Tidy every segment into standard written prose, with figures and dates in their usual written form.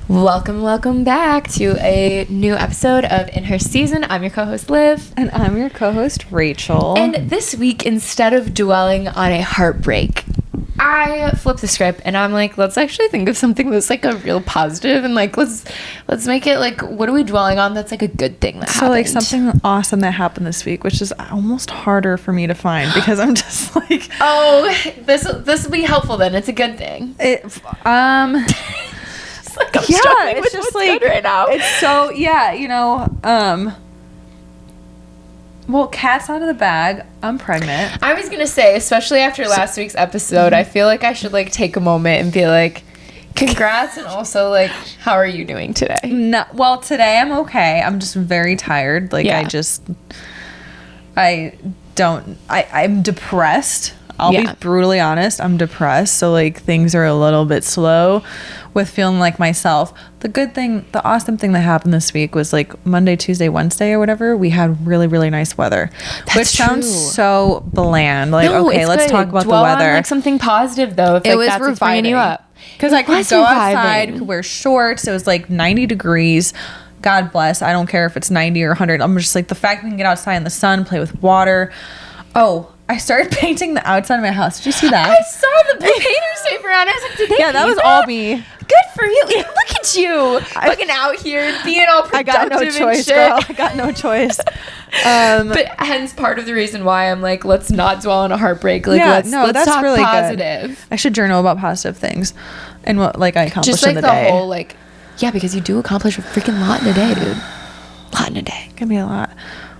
Welcome back to a new episode of In Her Season. I'm your co-host Liv. And I'm your co-host Rachel. And this week, instead of dwelling on a heartbreak, I flipped the script and I'm like, let's actually think of something that's like a real positive and like let's make it like, what are we dwelling on that's like a good thing that happened? So like something awesome that happened this week, which is almost harder for me to find because I'm just like, oh, this will be helpful then. It's a good thing. It's like I'm struggling it's with just what's like good right now. It's so well, cat's out of the bag. I'm pregnant. I was gonna say, especially after last week's episode, I feel like I should like take a moment and be like, congrats, and also like, how are you doing today? No, well, today I'm okay. I'm just very tired. Like Yeah. I'm depressed. I'll Yeah. be brutally honest. I'm depressed. So like things are a little bit slow with feeling like myself. The awesome thing that happened this week was like Monday, Tuesday, Wednesday or whatever, we had really, really nice weather. Which sounds so bland. Like, No, okay, it's let's good. talk about Dwell the weather. on, like something positive though. If, It like, was that's what's bringing you reviving. up. Because I could was go reviving. outside, could wear shorts. It was like 90 degrees. God bless. I don't care if it's 90 or 100. I'm just like, the fact we can get outside in the sun, play with water. Oh, I started painting the outside of my house. Did you see that? I saw the painters tape around. I was like, did they Yeah, that paint was all me. Good for you. Look at you. Fucking out here being all I productive got no and choice, shit. girl. I got no choice. But hence part of the reason why I'm like, let's not dwell on a heartbreak. Like, Yeah, let's that's talk really positive. good. I should journal about positive things and what like I accomplished Just like in the the day. whole like, yeah, because you do accomplish a freaking lot in a day, dude. Lot in a day. Give me a lot.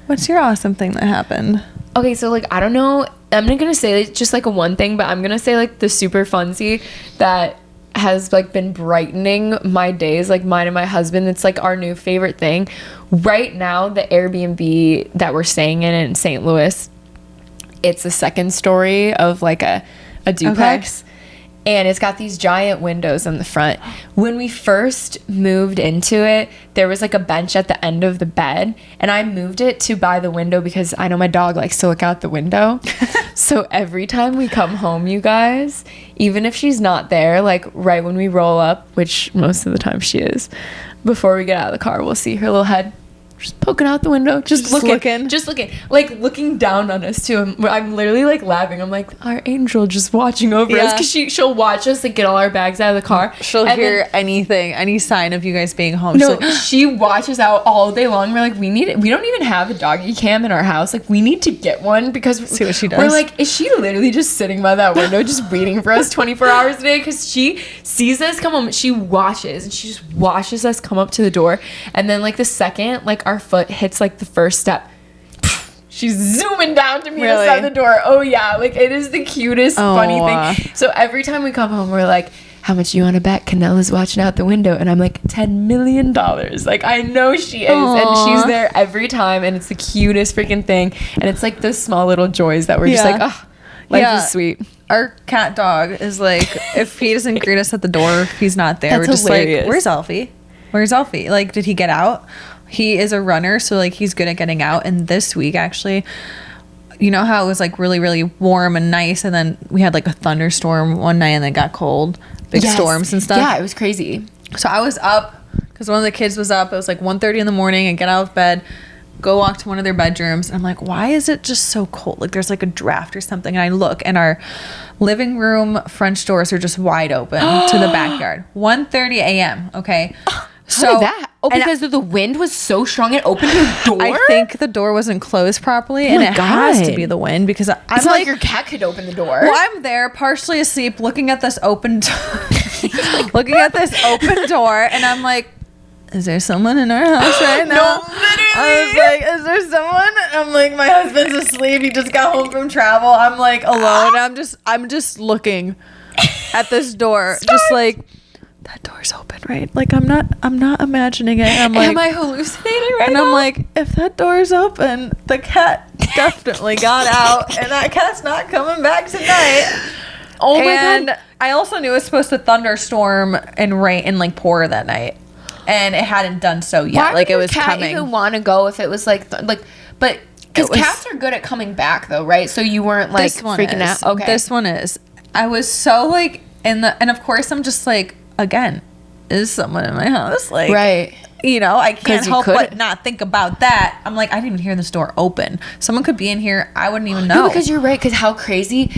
What's your awesome thing that happened? Okay, so like, I don't know. I'm not gonna say like, just like a one thing, but I'm gonna say like the super funsy that has like been brightening my days, like mine and my husband. It's like our new favorite thing right now. The Airbnb that we're staying in St. Louis, it's a second story of like a duplex. And it's got these giant windows on the front. When we first moved into it, there was like a bench at the end of the bed. And I moved it to by the window because I know my dog likes to look out the window. So every time we come home, you guys, even if she's not there, like right when we roll up, which most of the time she is, before we get out of the car, we'll see her little head just poking out the window, just looking, like looking down on us too. I'm literally like laughing. I'm like, our angel just watching over us, because she'll watch us like get all our bags out of the car. She'll and hear anything, any sign of you guys being home. No, she watches out all day long. We're like, we don't even have a doggy cam in our house. Like, we need to get one, because see what she does. We're like, is she literally just sitting by that window just waiting for us 24 hours a day? Because she sees us come home, she watches, and she just watches us come up to the door. And then like the second like our foot hits like the first step, she's zooming down to meet us at the door. Oh yeah, like it is the cutest funny thing. So every time we come home, we're like, how much do you want to bet Canella's watching out the window? And I'm like, $10 million. Like, I know she is. And she's there every time, and it's the cutest freaking thing. And it's like those small little joys that we're just like, oh, life is sweet. Our cat dog is like, if he doesn't greet us at the door, if he's not there, That's we're just hilarious. like, where's Elfie? Where's Elfie? Like, did he get out? He is a runner, so like he's good at getting out. And this week, actually, you know how it was like really, really warm and nice, and then we had like a thunderstorm one night, and then it got cold, big storms and stuff. Yeah, it was crazy. So I was up because one of the kids was up. It was like 1:30 in the morning, and get out of bed, go walk to one of their bedrooms, and I'm like, why is it just so cold? Like there's like a draft or something. And I look, and our living room French doors are just wide open to the backyard. 1:30 a.m. Okay. How did that? Oh, because the wind was so strong it opened your door? I think the door wasn't closed properly, and it has to be the wind, because I'm it's not like your cat could open the door. Well, I'm there partially asleep looking at this open looking at this open door, and I'm like, is there someone in our house right now? No, literally. I was like, is there someone? I'm like, my husband's asleep. He just got home from travel. I'm like alone. I'm just looking at this door. Stop. Just like, that door's open, right? Like I'm not imagining it. And I'm like, am I hallucinating right and now? I'm like, if that door's open, the cat definitely got out, and that cat's not coming back tonight. Oh my God. I also knew it was supposed to thunderstorm and rain and like pour that night, and it hadn't done so yet. Why like would it was your cat coming. even want to go if it was like but because cats are good at coming back though, right? So you weren't like freaking out. Okay, This one is. I was so like and of course I'm just like, again, is someone in my house? Like, Right. you know, I can't you help could- but not think about that. I'm like, I didn't even hear this door open. Someone could be in here. I wouldn't even know. No, because you're right. Because how crazy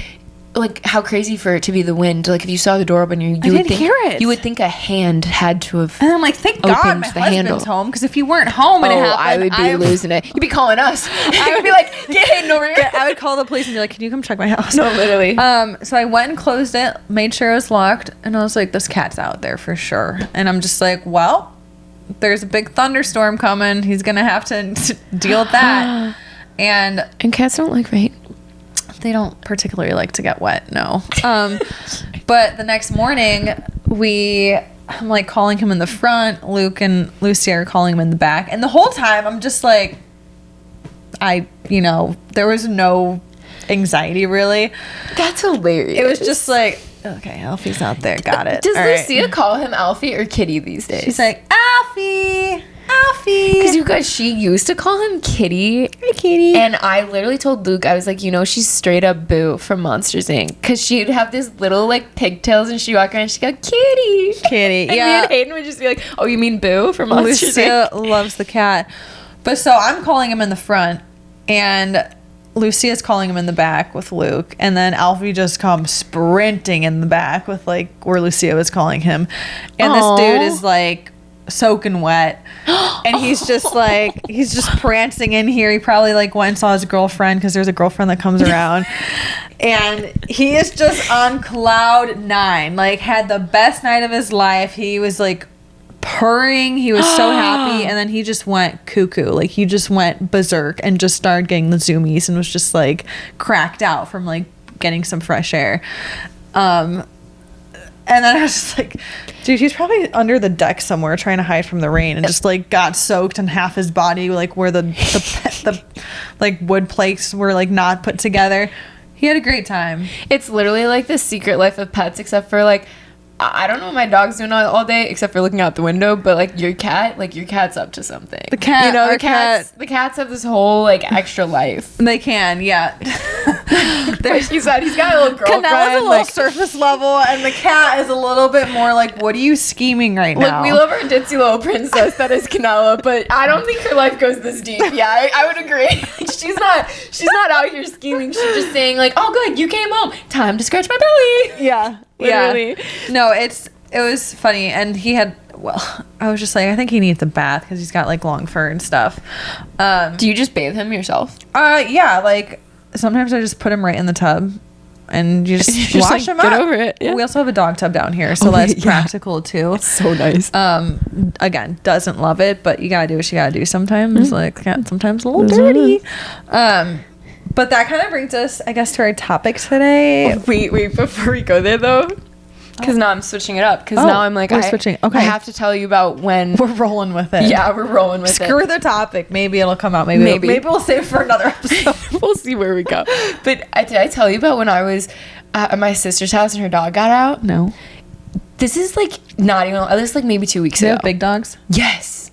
for it to be the wind. Like if you saw the door open, you didn't would think, hear it. You would think a hand had to have. And I'm like, thank God opened my the husband's handle. home, because if you weren't home and it happened, I would be losing it. You'd be calling us. I would be like, get Hayden over here. Yeah, I would call the police and be like, can you come check my house? No, literally. So I went and closed it, made sure it was locked, and I was like, this cat's out there for sure. And I'm just like, well, there's a big thunderstorm coming. He's gonna have to deal with that. And cats don't like rain. they don't particularly like to get wet, no. But the next morning, I'm like calling him in the front. Luke and Lucy are calling him in the back. And the whole time, I'm just like, there was no anxiety really. That's hilarious. It was just like, okay, Alfie's out there. Got it. Does All right. Lucia call him Alfie or Kitty these days? She's like, Alfie. Because you guys, she used to call him Kitty. Hi, Kitty. And I literally told Luke, I was like, she's straight up Boo from Monsters Inc. Because she'd have this little like pigtails and she'd walk around and she'd go, Kitty. Kitty. And me Yeah. and Hayden would just be like, oh, you mean Boo from Monsters Lucia Inc.? loves the cat. But so I'm calling him in the front, and Lucia's calling him in the back with Luke, and then Alfie just comes sprinting in the back with like where Lucia was calling him. And Aww. this dude is like soaking wet, and he's just like, he's just prancing in here. He probably like went and saw his girlfriend, because there's a girlfriend that comes around. And he is just on cloud 9, like had the best night of his life. He was like purring, he was so happy, and then he just went cuckoo, like he just went berserk and just started getting the zoomies and was just like cracked out from like getting some fresh air. And then I was just like, dude, he's probably under the deck somewhere trying to hide from the rain, and just like got soaked, and half his body, like where the like wood plates were like not put together. He had a great time. It's literally like the secret life of pets, except for like, I don't know what my dog's doing all day except for looking out the window, but like your cat's up to something. The cat, the our cats have this whole like extra life. They can, yeah. He's got a little girlfriend. Canella's a little like, surface level, and the cat is a little bit more like, what are you scheming right now? Look, we love our ditzy little princess that is Canella, but I don't think her life goes this deep. Yeah, I would agree. She's not out here scheming. She's just saying like, oh good, you came home. Time to scratch my belly. Yeah. Literally. Yeah. No, it was funny, and he had, I was just like, I think he needs a bath because he's got like long fur and stuff. Do you just bathe him yourself? Yeah, like sometimes I just put him right in the tub, and you just wash him get up. over it. Yeah. We also have a dog tub down here, so that's practical too. So nice. Again, doesn't love it, but you gotta do what you gotta do sometimes. Like, sometimes a little dirty. But that kind of brings us, I guess, to our topic today. Wait, before we go there though, because now I'm switching it up. Because now I'm like, we're switching. Okay. I have to tell you about when We're rolling with it. Yeah, we're rolling with Screw it. the topic. Maybe it'll come out. Maybe we'll save it for another episode. We'll see where we go. But did I tell you about when I was at my sister's house and her dog got out? No. This is like not even. This is like maybe 2 weeks They ago. have big dogs? Yes.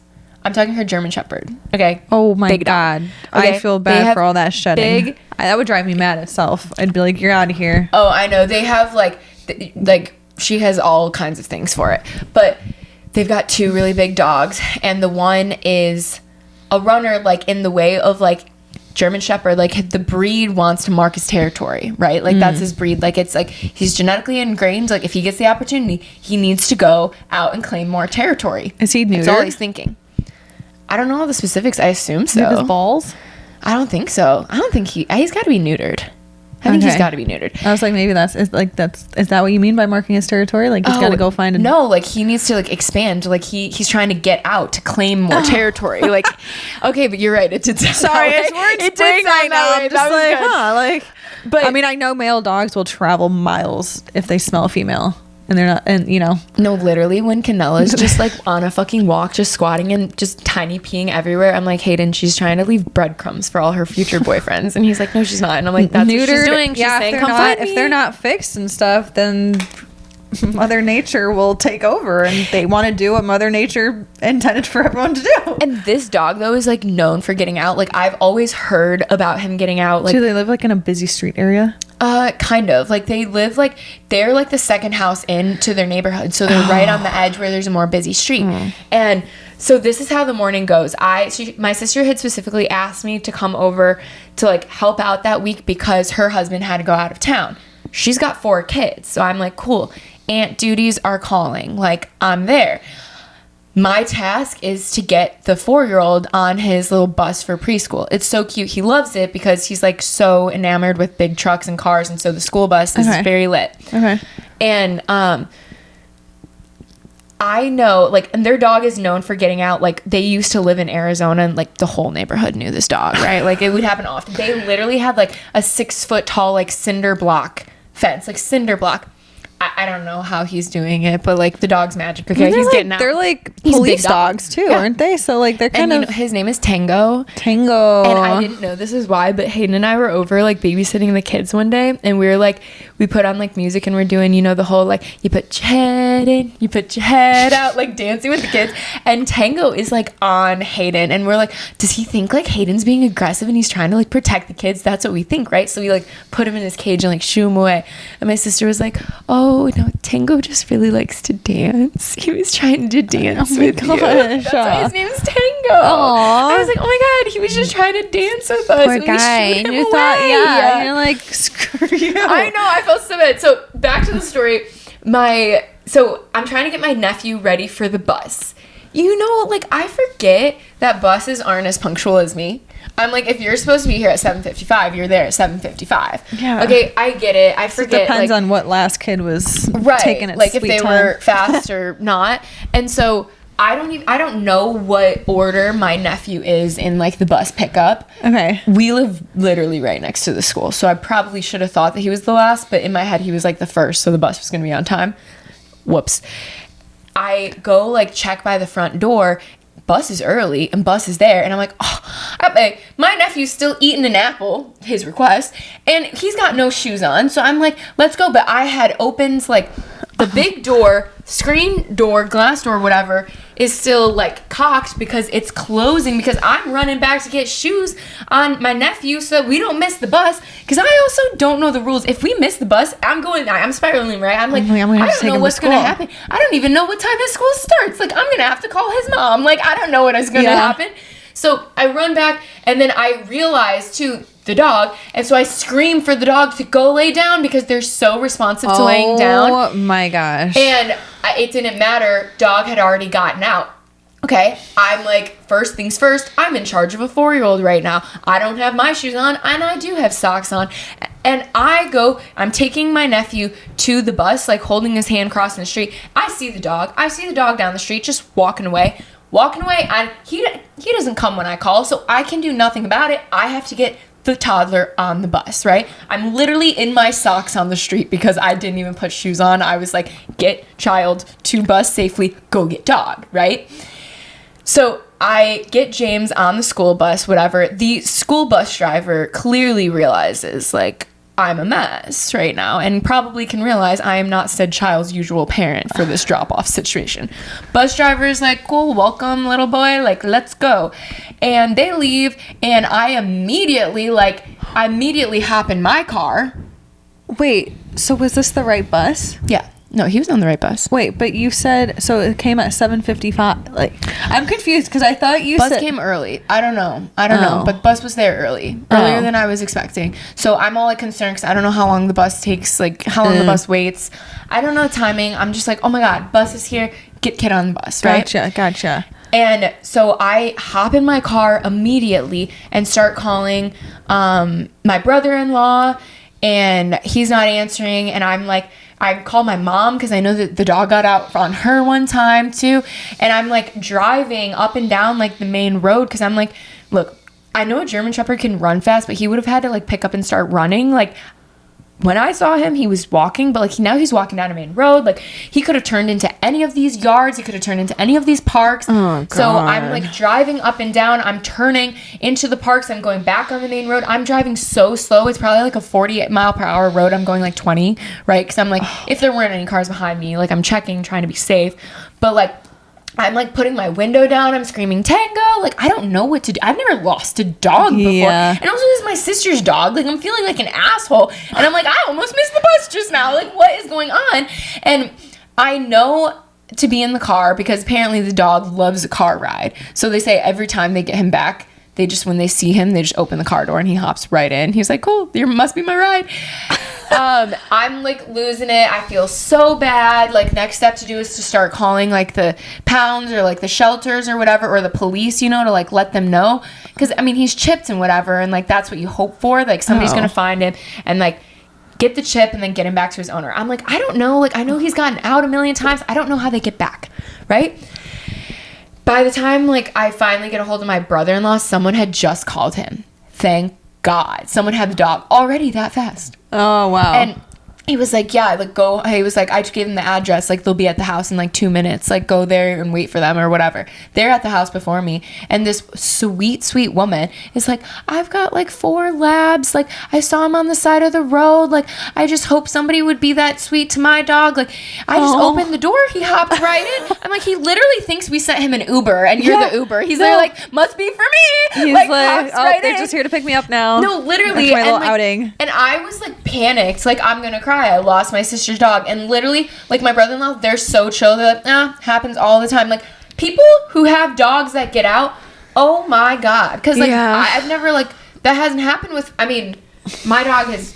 I'm talking her German Shepherd. Okay. Oh my Big dog. God. Okay, I feel they bad have for all that shedding. big- That would drive me mad itself. I'd be like, you're out of here. Oh, I know. They have like she has all kinds of things for it. But they've got 2 really big dogs, and the one is a runner, like in the way of like German Shepherd. Like the breed wants to mark his territory, right? Like that's his breed. Like it's like he's genetically ingrained. Like if he gets the opportunity, he needs to go out and claim more territory. Is he neutered? That's all he's thinking. I don't know all the specifics. I assume so. With his balls? I don't think so. I don't think he's got to be neutered. I think he's Okay. got to be neutered. I was like, maybe is that what you mean by marking his territory? Like he's got to go find a... No, like he needs to like expand. Like he's trying to get out to claim more territory. Like, okay, but you're right. It did sound Sorry, that it's way. words It did spring sound right now. that way. I'm That just was like, good. huh, like... But I mean, I know male dogs will travel miles if they smell a female. And they're not, and you know. No, literally, when Canella's just like on a fucking walk, just squatting and just tiny peeing everywhere, I'm like, Hayden, she's trying to leave breadcrumbs for all her future boyfriends. And he's like, no, she's not. And I'm like, that's what she's doing. She's saying, come find me. if they're not fixed and stuff, then Mother Nature will take over, and they want to do what Mother Nature intended for everyone to do. And this dog, though, is like known for getting out. Like, I've always heard about him getting out. Like, Do they live like in a busy street area? Kind of. Like, they live, like, they're, like, the second house into their neighborhood. So they're right on the edge where there's a more busy street. And so this is how the morning goes. My sister had specifically asked me to come over to, like, help out that week because her husband had to go out of town. She's got 4 kids. So I'm like, cool. Aunt duties are calling. Like, I'm there. My task is to get the 4-year-old on his little bus for preschool. It's so cute. He loves it because he's, like, so enamored with big trucks and cars, and so the school bus is very lit. Okay. And I know, like, and their dog is known for getting out. Like, they used to live in Arizona, and, like, the whole neighborhood knew this dog, right? Like, it would happen often. They literally had, like, a 6-foot tall, like, cinder block fence, like, cinder block. I don't know how he's doing it, but, like, the dog's magic. Okay, he's getting out. They're like police dogs too, aren't they? So, like, they're kind of. His name is Tango. Tango. And I didn't know this is why, but Hayden and I were over, like, babysitting the kids one day, and we were like, we put on, like, music, and we're doing, you know, the whole, like, you put your head in, you put your head out, like, dancing with the kids. And Tango is, like, on Hayden, and we're like, does he think, like, Hayden's being aggressive and he's trying to, like, protect the kids? That's what we think, right? So we, like, put him in his cage and, like, shoo him away. And my sister was like, oh no, Tango just really likes to dance. He was trying to dance with you. That's why his name's Tango. Aww. I was like, oh my god, he was just trying to dance with us. Poor guy. And you thought, yeah, you're like, screw you. I know, I felt so bad. So back to the story. So I'm trying to get my nephew ready for the bus. You know, like, I forget that buses aren't as punctual as me. I'm like, if you're supposed to be here at 7:55, you're there at 7:55. Yeah. Okay, I get it. I forget. It depends, like, on what last kid was taking its like, if sweet they time. were fast or not. And so I don't know what order my nephew is in, like, the bus pickup. Okay. We live literally right next to the school, so I probably should have thought that he was the last, but in my head he was, like, the first, so the bus was gonna be on time. Whoops. I go, like, check by the front door. Bus is early and bus is there, and I'm like, my nephew's still eating an apple, his request, and he's got no shoes on, so I'm like, let's go. But I had opens, like, the big door, screen door, glass door, whatever, is still, like, cocked because it's closing, because I'm running back to get shoes on my nephew so that we don't miss the bus, because I also don't know the rules. If we miss the bus, I'm spiraling, right? I'm like, I don't know what's going to happen. I don't even know what time his school starts. Like, I'm going to have to call his mom. Like, I don't know what is going to happen. So I run back, and then I realize, too, the dog, and so I scream for the dog to go lay down because they're so responsive to laying down. Oh my gosh. And it didn't matter. Dog had already gotten out. Okay, I'm like, first things first, I'm in charge of a 4-year-old right now. I don't have my shoes on, and I do have socks on. And I'm taking my nephew to the bus, like, holding his hand crossing the street. I see the dog down the street just walking away, and he doesn't come when I call, so I can do nothing about it. I have to get the toddler on the bus, right? I'm literally in my socks on the street because I didn't even put shoes on. I was like, get child to bus safely, go get dog, right? So I get James on the school bus, whatever. The school bus driver clearly realizes, like, I'm a mess right now, and probably can realize I am not said child's usual parent for this drop-off situation. Bus driver is like, cool, welcome, little boy, like, let's go. And they leave, and I immediately hop in my car. Wait, so was this the right bus? Yeah. No, he was on the right bus. Wait, but you said, so it came at 7:55. Like, I'm confused because I thought you said... Bus came early. I don't know, but bus was there earlier than I was expecting. So I'm all, like, concerned because I don't know how long the bus takes, like, how long the bus waits. I don't know the timing. I'm just like, oh my God, bus is here. Get kid on the bus, right? Gotcha. And so I hop in my car immediately and start calling my brother-in-law, and he's not answering, and I'm like, I call my mom because I know that the dog got out on her one time too. And I'm, like, driving up and down, like, the main road because I'm like, look, I know a German Shepherd can run fast, but he would have had to, like, pick up and start running. Like, when I saw him, he was walking, but, like, now he's walking down a main road. Like, he could have turned into any of these yards. He could have turned into any of these parks. Oh, God. So I'm, like, driving up and down. I'm turning into the parks. I'm going back on the main road. I'm driving so slow. It's probably, like, a 40-mile-per-hour road. I'm going, like, 20, right? Because I'm, like, if there weren't any cars behind me, like, I'm checking, trying to be safe. But, like, I'm like putting my window down. I'm screaming tango. Like, I don't know what to do. I've never lost a dog before. Yeah. And also, this is my sister's dog. Like, I'm feeling like an asshole. And I'm like, I almost missed the bus just now. Like, what is going on? And I know to be in the car because apparently the dog loves a car ride. So they say every time they get him back, they just, when they see him, they just open the car door and he hops right in. He's like, cool, you must be my ride. I'm like losing it. I feel so bad. Like, next step to do is to start calling like the pounds or like the shelters or whatever, or the police, you know, to like let them know. Because I mean, he's chipped and whatever, and like that's what you hope for. Like, somebody's gonna find him and like get the chip and then get him back to his owner. I'm like, I don't know. Like, I know he's gotten out a million times. I don't know how they get back, right? By the time like I finally get a hold of my brother-in-law, someone had just called him. Thank God. Someone had the dog already that fast. Oh, wow. And he was like, yeah, like go. He was like, I just gave him the address. Like, they'll be at the house in like 2 minutes. Like, go there and wait for them or whatever. They're at the house before me. And this sweet, sweet woman is like, I've got like 4 labs. Like, I saw him on the side of the road. Like, I just hope somebody would be that sweet to my dog. Like, I just opened the door. He hopped right in. I'm like, he literally thinks we sent him an Uber and you're the Uber. He's there like, must be for me. He's like oh, right they're in. just here to pick me up now. No, literally. That's my little like, outing. And I was like panicked. Like, I'm gonna cry. I lost my sister's dog. And literally, like, my brother-in-law, they're so chill. They're like, happens all the time. Like, people who have dogs that get out, oh my God. Because, like, I've never, like, that hasn't happened with, I mean, my dog has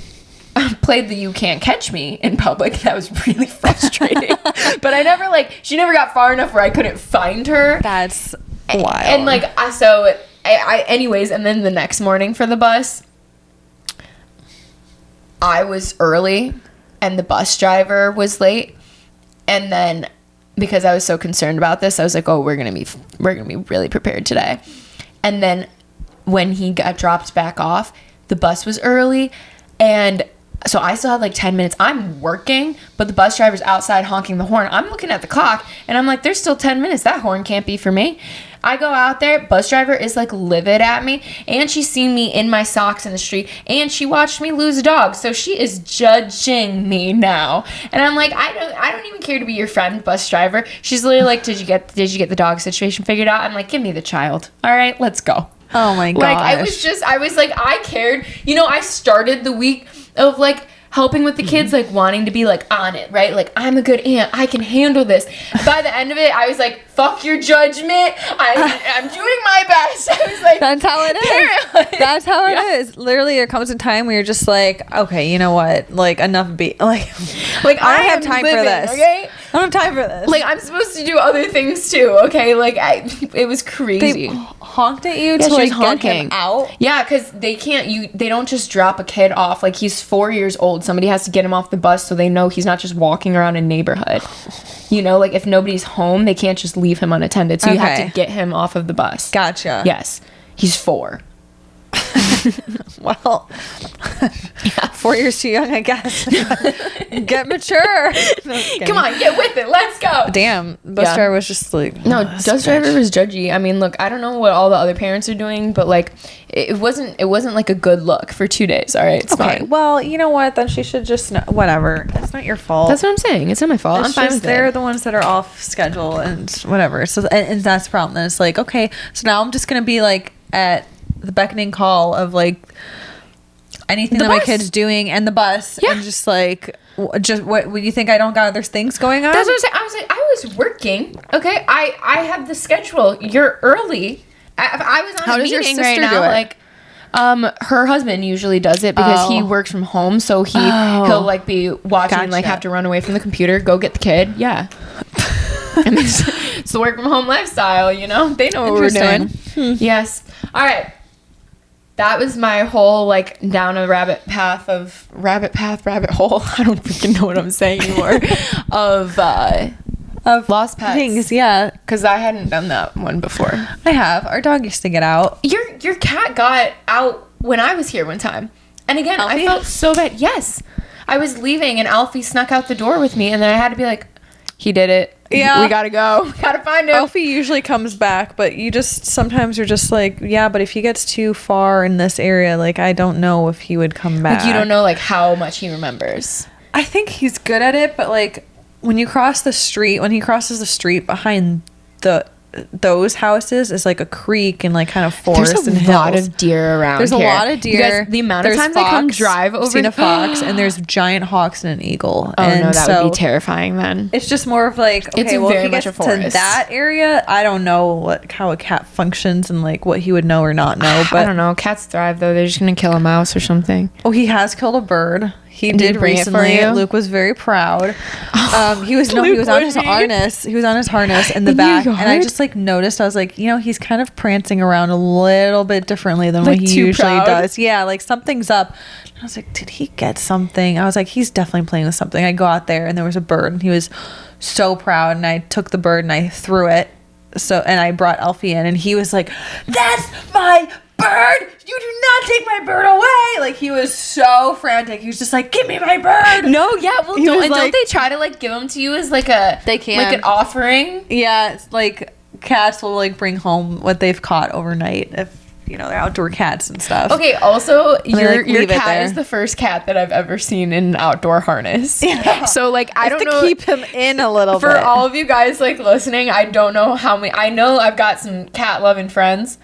played the you can't catch me in public. That was really frustrating. But I never, like, she never got far enough where I couldn't find her. That's wild. And, like, anyways, and then the next morning for the bus, I was early and the bus driver was late. And then because I was so concerned about this, I was like, oh, we're going to be really prepared today. And then when he got dropped back off, the bus was early. And so I still had like 10 minutes. I'm working, but the bus driver's outside honking the horn. I'm looking at the clock and I'm like, there's still 10 minutes. That horn can't be for me. I go out there, bus driver is like livid at me, and she's seen me in my socks in the street, and she watched me lose a dog, so she is judging me now. And I'm like, I don't even care to be your friend, bus driver. She's literally like, did you get the dog situation figured out? I'm like, give me the child. All right, let's go. Oh my gosh. Like, I was like, I cared. You know, I started the week of like helping with the kids, like wanting to be like on it, right? Like, I'm a good aunt. I can handle this. By the end of it, I was like, fuck your judgment. I'm doing my best. I was like, that's how it is. That's how it is. Literally, there comes a time where you're just like, okay, you know what? Like, enough like I don't have time for this. Okay? I don't have time for this. Like, I'm supposed to do other things too, okay? Like, it was crazy. They honked at you to like get him out? Yeah, because they don't just drop a kid off. Like, he's 4 years old. Somebody has to get him off the bus so they know he's not just walking around a neighborhood. You know, like, if nobody's home, they can't just leave him unattended. So you have to get him off of the bus. Gotcha. Yes. He's 4. Well, 4 years too young, I guess. Get mature. No, come on, get with it. Let's go. Damn, bus driver was just like, no, bus driver was judgy. I mean, look, I don't know what all the other parents are doing, but like, it wasn't like a good look for 2 days. All right, it's fine. Well, you know what? Then she should just know, whatever. It's not your fault. That's what I'm saying. It's not my fault. I'm fine with it. They're the ones that are off schedule and whatever. So and that's the problem. It's like, okay, so now I'm just gonna be like at the beckoning call of like anything that my kid's doing and the bus, and just like, just what you think I don't got other things going on? That's what I'm saying. I was like, I was working. Okay, I have the schedule. You're early. I was on How a does your meeting sister right now. do it? Like, her husband usually does it because he works from home, so he'll like be watching and like have to run away from the computer, go get the kid. Yeah. And it's the work from home lifestyle, you know? They know what we're doing. Yes. All right. That was my whole like down a rabbit hole. I don't freaking know what I'm saying anymore. of lost pets. Things, yeah. Because I hadn't done that one before. I have. Our dog used to get out. Your cat got out when I was here one time. And again, Alfie? I felt so bad. Yes. I was leaving and Alfie snuck out the door with me, and then I had to be like, he did it. Yeah. We gotta go. We gotta find him. Alfie usually comes back, but sometimes you're just like, yeah, but if he gets too far in this area, like, I don't know if he would come back. Like, you don't know, like, how much he remembers. I think he's good at it, but, like, when he crosses the street behind those houses is like a creek and like kind of forest and There's a lot of deer around There's here. a lot of deer. You guys, the amount of times I come drive over. I've seen a fox, and there's giant hawks and an eagle. Oh and no, that would be terrifying then. It's just more of like, okay, it's well, very if he much gets a forest. to that area, I don't know how a cat functions and like what he would know or not know. But I don't know. Cats thrive though. They're just gonna kill a mouse or something. Oh, he has killed a bird. He Did did he bring it for recently. you? Luke was very proud. He was Luke on was his harness. He was on his harness in the In your back, and I yard? just like noticed. I was like, he's kind of prancing around a little bit differently than Like, what he too usually proud? does. Yeah, like something's up. And I was like, did he get something? I was like, he's definitely playing with something. I go out there, and there was a bird, and he was so proud. And I took the bird and I threw it. And I brought Alfie in, and he was like, "That's my bird! You do not take my bird away!" Like, he was so frantic. He was just like, "Give me my bird!" No, yeah, well, He was don't like- they try to like give them to you as like a They can. like an offering? Yeah, it's like cats will like bring home what they've caught overnight if they're outdoor cats and stuff. Okay, also they, your like, leave it cat there. is the first cat that I've ever seen in an outdoor harness. Yeah. So like I don't to know keep him in a little for bit. all of you guys like listening, I don't know how many. I know I've got some cat loving friends.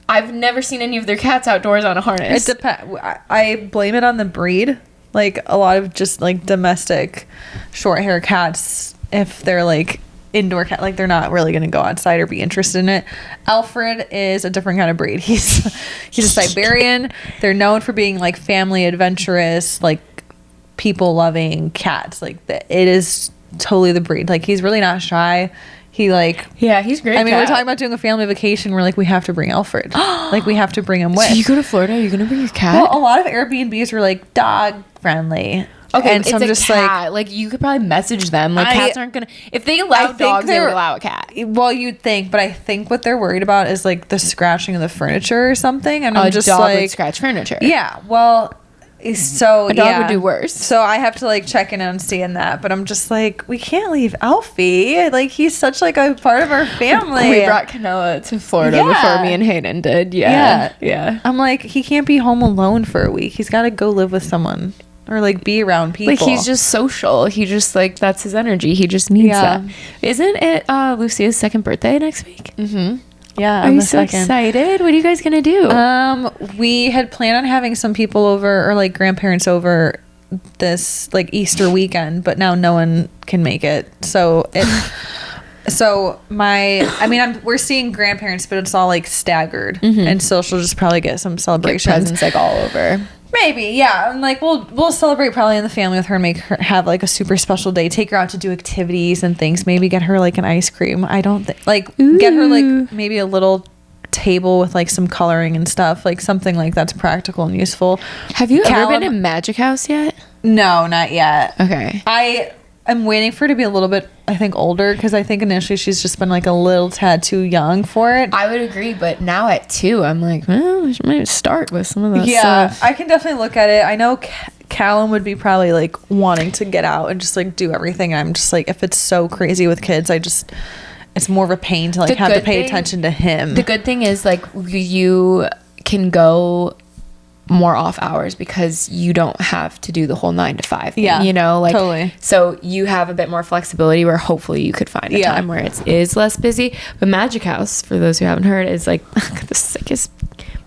I've never seen any of their cats outdoors on a harness. It depends. I blame it on the breed. Like a lot of just like domestic short hair cats, if they're like indoor cat, like they're not really going to go outside or be interested in it. Alfred is a different kind of breed. He's a Siberian. They're known for being like family adventurous, like people loving cats. Like it is totally the breed. Like he's really not shy. He like, yeah, he's great. I mean, cat. we're talking about doing a family vacation. We're like, we have to bring Alfred. Like we have to bring him with. So you go to Florida, are you gonna bring your cat? Well, a lot of Airbnbs were like dog friendly. Okay, and it's so I'm a just cat. Like you could probably message them. Like cats aren't gonna. If they allow think dogs, they would they're- allow a cat. well, you'd think, but I think what they're worried about is like the scratching of the furniture or something. And I'm A just dog like, would scratch furniture. yeah, well, so A dog yeah. would do worse. So I have to like check in on seeing that, but I'm just like, we can't leave Alfie. Like he's such like a part of our family. We brought Canella to Florida Yeah. before me and Hayden did. Yeah. I'm like, he can't be home alone for a week. He's got to go live with someone or like be around people. Like he's just social. He just like that's his energy. He just needs that. Isn't it Lucia's second birthday next week? yeah. Are you so excited? What are you guys gonna do? We had planned on having some people over or like grandparents over this like Easter weekend, but now no one can make it. So we're seeing grandparents, but it's all like staggered, and so she'll just probably get some Get celebrations. presents like all over. Maybe, yeah. And like we'll celebrate probably in the family with her and make her have like a super special day. Take her out to do activities and things. Maybe get her like an ice cream. I don't think like get her like maybe a little table with like some coloring and stuff, like something like that's practical and useful. Have you ever Callum- been to Magic House yet? No, not yet. Okay. I'm waiting for her to be a little bit, I think, older, because I think initially she's just been like a little tad too young for it. I would agree, but now at 2, I'm like, well, we might start with some of that Yeah, stuff. I can definitely look at it. I know Callum would be probably like wanting to get out and just like do everything. I'm just like, if it's so crazy with kids, it's more of a pain to like The have to good pay thing- attention to him. The good thing is like you can go more off hours because you don't have to do the whole 9 to 5 thing, Yeah, like totally. so you have a bit more flexibility where hopefully you could find a Yeah. time where it is less busy. But Magic House, for those who haven't heard, is like the sickest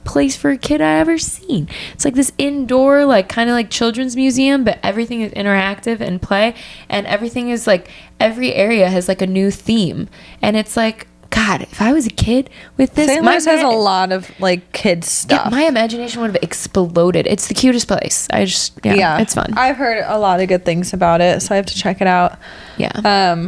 place for a kid I ever seen. It's like this indoor like kind of like children's museum, but everything is interactive and play, and everything is like every area has like a new theme, and it's like, God, if I was a kid with this, St. Louis has a lot of like kids stuff. my imagination would have exploded. It's the cutest place. It's fun. I've heard a lot of good things about it, so I have to check it out. Yeah.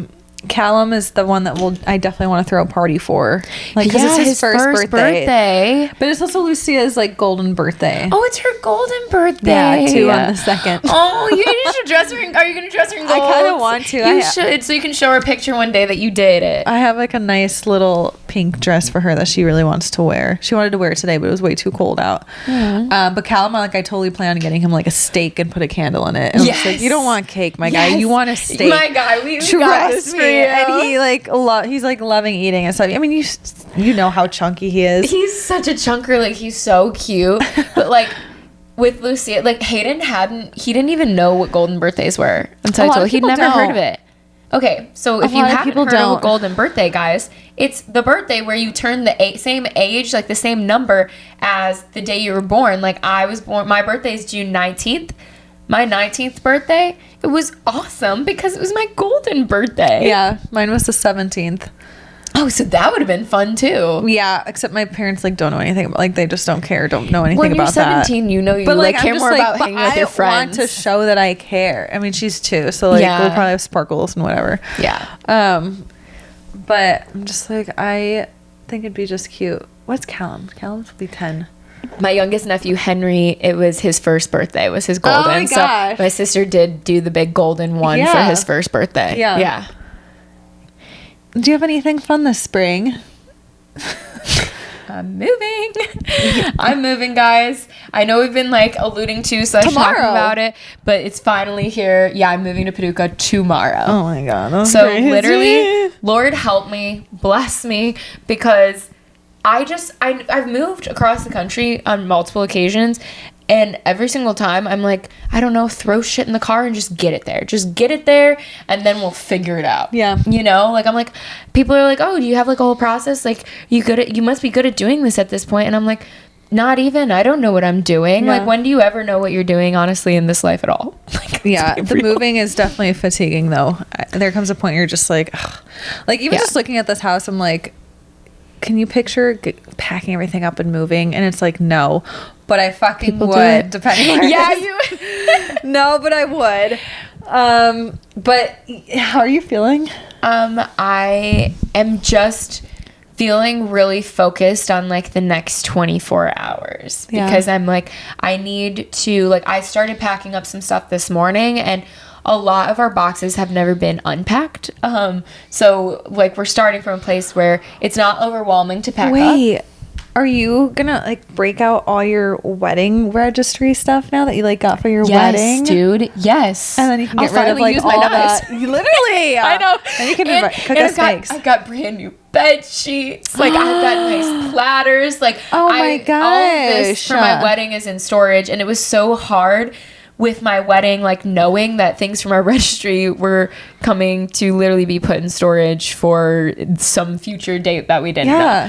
Callum is the one that I definitely want to throw a party for, like because Yeah, it's his first birthday. But it's also Lucia's like golden birthday. Oh, it's her golden birthday. Yeah, 2 on the 2nd. Oh, you should dress her in. Are you going to dress her in gold? I kind of want to. You should, so you can show her a picture one day that you did it. I have like a nice little pink dress for her that she really wants to wear. She wanted to wear it today, but it was way too cold out. But Callum, like I totally plan on getting him like a steak and put a candle in it. And Yes. like, you don't want cake, my guy. Yes. You want a steak. My guy, we got Trust this for me. you. And he like he's like loving eating and stuff. I mean, you know how chunky he is. He's such a chunker. Like he's so cute. But like with Lucia, like Hayden he didn't even know what golden birthdays were until A I lot told of he'd people never heard of don't. it. Okay, so if you haven't heard of a golden birthday, guys, it's the birthday where you turn the same age, like the same number as the day you were born. Like I was born, my birthday is June 19th. My 19th birthday, it was awesome because it was my golden birthday. Yeah, mine was the 17th. Oh, so that would have been fun too. Yeah, except my parents like don't know anything about, like they just don't care, don't know anything when about you're 17, that. You know, you but like care more about hanging with your friends. I want to show that I care. I mean, she's 2, so like we'll probably have sparkles and whatever. Yeah. But I'm just like, I think it'd be just cute. What's Callum? Callum's will be 10. My youngest nephew, Henry, it was his first birthday. It was his golden. Oh my gosh. So my sister did do the big golden one for his first birthday. Yeah. Yeah. Do you have anything fun this spring? I'm moving. I'm moving, guys. I know we've been like alluding to talking about it, but it's finally here. Yeah, I'm moving to Paducah tomorrow. Oh my God. That's so crazy. Literally, Lord help me, bless me, because I've moved across the country on multiple occasions, and every single time I'm like, I don't know, throw shit in the car and just get it there. Just get it there, and then we'll figure it out. Yeah. You know, like I'm like, people are like, oh, do you have like a whole process? Like you must be good at doing this at this point. And I'm like, not even. I don't know what I'm doing. Yeah. Like, when do you ever know what you're doing, honestly, in this life at all? Like, yeah, the moving is definitely fatiguing though. There comes a point you're just like, ugh. Like even just looking at this house, I'm like, can you picture packing everything up and moving? And it's like, no, but I fucking would, depending on yeah, you no, but I would. But how are you feeling? I am just feeling really focused on like the next 24 hours because I'm like, I need to, like, I started packing up some stuff this morning, and a lot of our boxes have never been unpacked. So like we're starting from a place where it's not overwhelming to pack up. Are you gonna like break out all your wedding registry stuff now that you like got for your wedding? Yes, dude. Yes. And then you can get rid of like all that. Literally. I know. And you can cook us cakes. I've got brand new bed sheets. Like I've got nice platters. Like oh my gosh. All of this for my wedding is in storage, and it was so hard with my wedding, like knowing that things from our registry were coming to literally be put in storage for some future date that we didn't know.